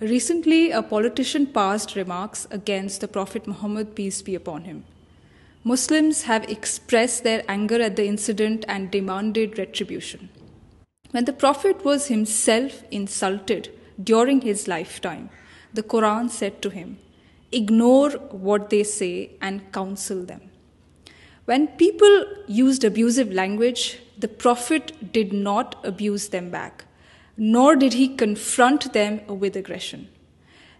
Recently, a politician passed remarks against the Prophet Muhammad, peace be upon him. Muslims have expressed their anger at the incident and demanded retribution. When the Prophet was himself insulted during his lifetime, the Quran said to him, "Ignore what they say and counsel them." When people used abusive language, the Prophet did not abuse them back, nor did he confront them with aggression.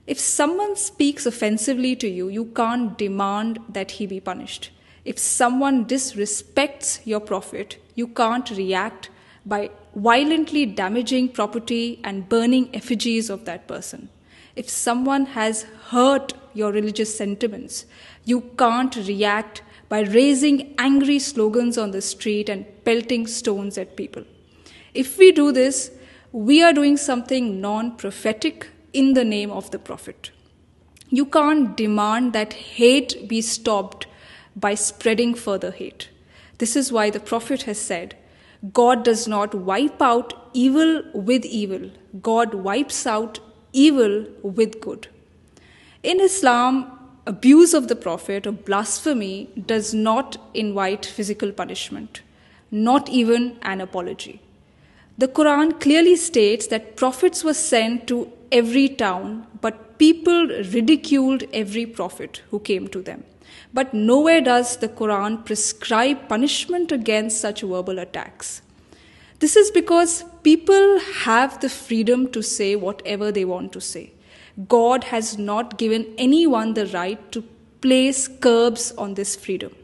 If someone speaks offensively to you, you can't demand that he be punished. If someone disrespects your Prophet, you can't react by violently damaging property and burning effigies of that person. If someone has hurt your religious sentiments, you can't react by raising angry slogans on the street and pelting stones at people. If we do this, we are doing something non-prophetic in the name of the Prophet. You can't demand that hate be stopped by spreading further hate. This is why the Prophet has said, God does not wipe out evil with evil. God wipes out evil with good. In Islam, abuse of the Prophet or blasphemy does not invite physical punishment, not even an apology. The Quran clearly states that prophets were sent to every town, but people ridiculed every prophet who came to them. But nowhere does the Quran prescribe punishment against such verbal attacks. This is because people have the freedom to say whatever they want to say. God has not given anyone the right to place curbs on this freedom.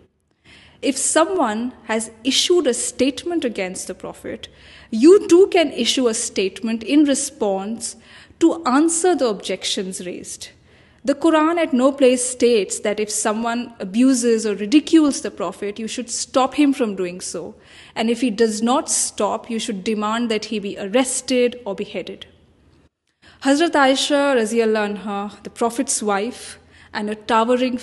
If someone has issued a statement against the Prophet, you too can issue a statement in response to answer the objections raised. The Quran at no place states that if someone abuses or ridicules the Prophet, you should stop him from doing so. And if he does not stop, you should demand that he be arrested or beheaded. Hazrat Aisha Raziallahu Anha, the Prophet's wife and a towering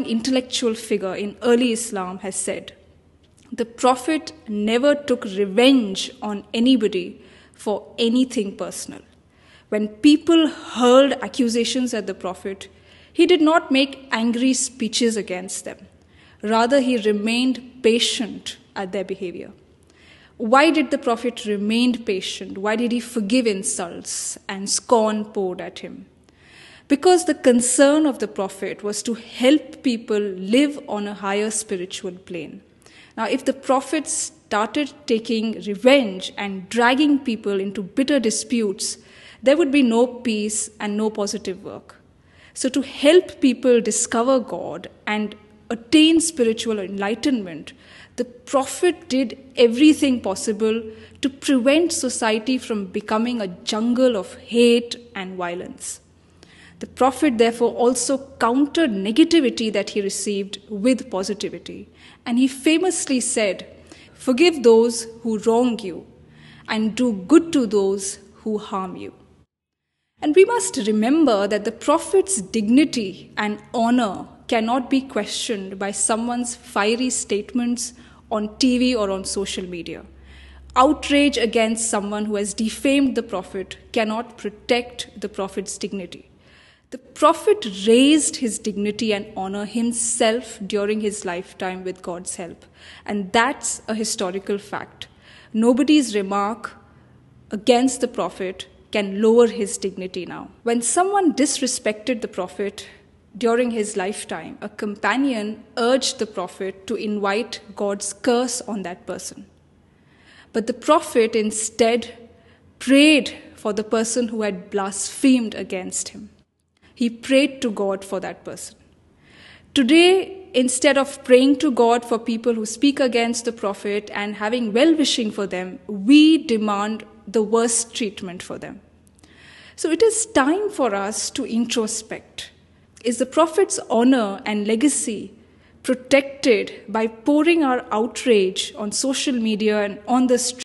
intellectual figure in early Islam, has said, "The Prophet never took revenge on anybody for anything personal. When people hurled accusations at the Prophet, he did not make angry speeches against them. Rather, he remained patient at their behavior." Why did the Prophet remain patient? Why did he forgive insults and scorn poured at him? Because the concern of the Prophet was to help people live on a higher spiritual plane. Now, if the Prophet started taking revenge and dragging people into bitter disputes, there would be no peace and no positive work. So to help people discover God and attain spiritual enlightenment, the Prophet did everything possible to prevent society from becoming a jungle of hate and violence. The Prophet therefore also countered negativity that he received with positivity. And he famously said, "Forgive those who wrong you and do good to those who harm you." And we must remember that the Prophet's dignity and honor cannot be questioned by someone's fiery statements on TV or on social media. Outrage against someone who has defamed the Prophet cannot protect the Prophet's dignity. The Prophet raised his dignity and honor himself during his lifetime with God's help. And that's a historical fact. Nobody's remark against the Prophet can lower his dignity now. When someone disrespected the Prophet during his lifetime, a companion urged the Prophet to invite God's curse on that person. But the Prophet instead prayed for the person who had blasphemed against him. He prayed to God for that person. Today, instead of praying to God for people who speak against the Prophet and having well-wishing for them, we demand the worst treatment for them. So it is time for us to introspect. Is the Prophet's honor and legacy protected by pouring our outrage on social media and on the street?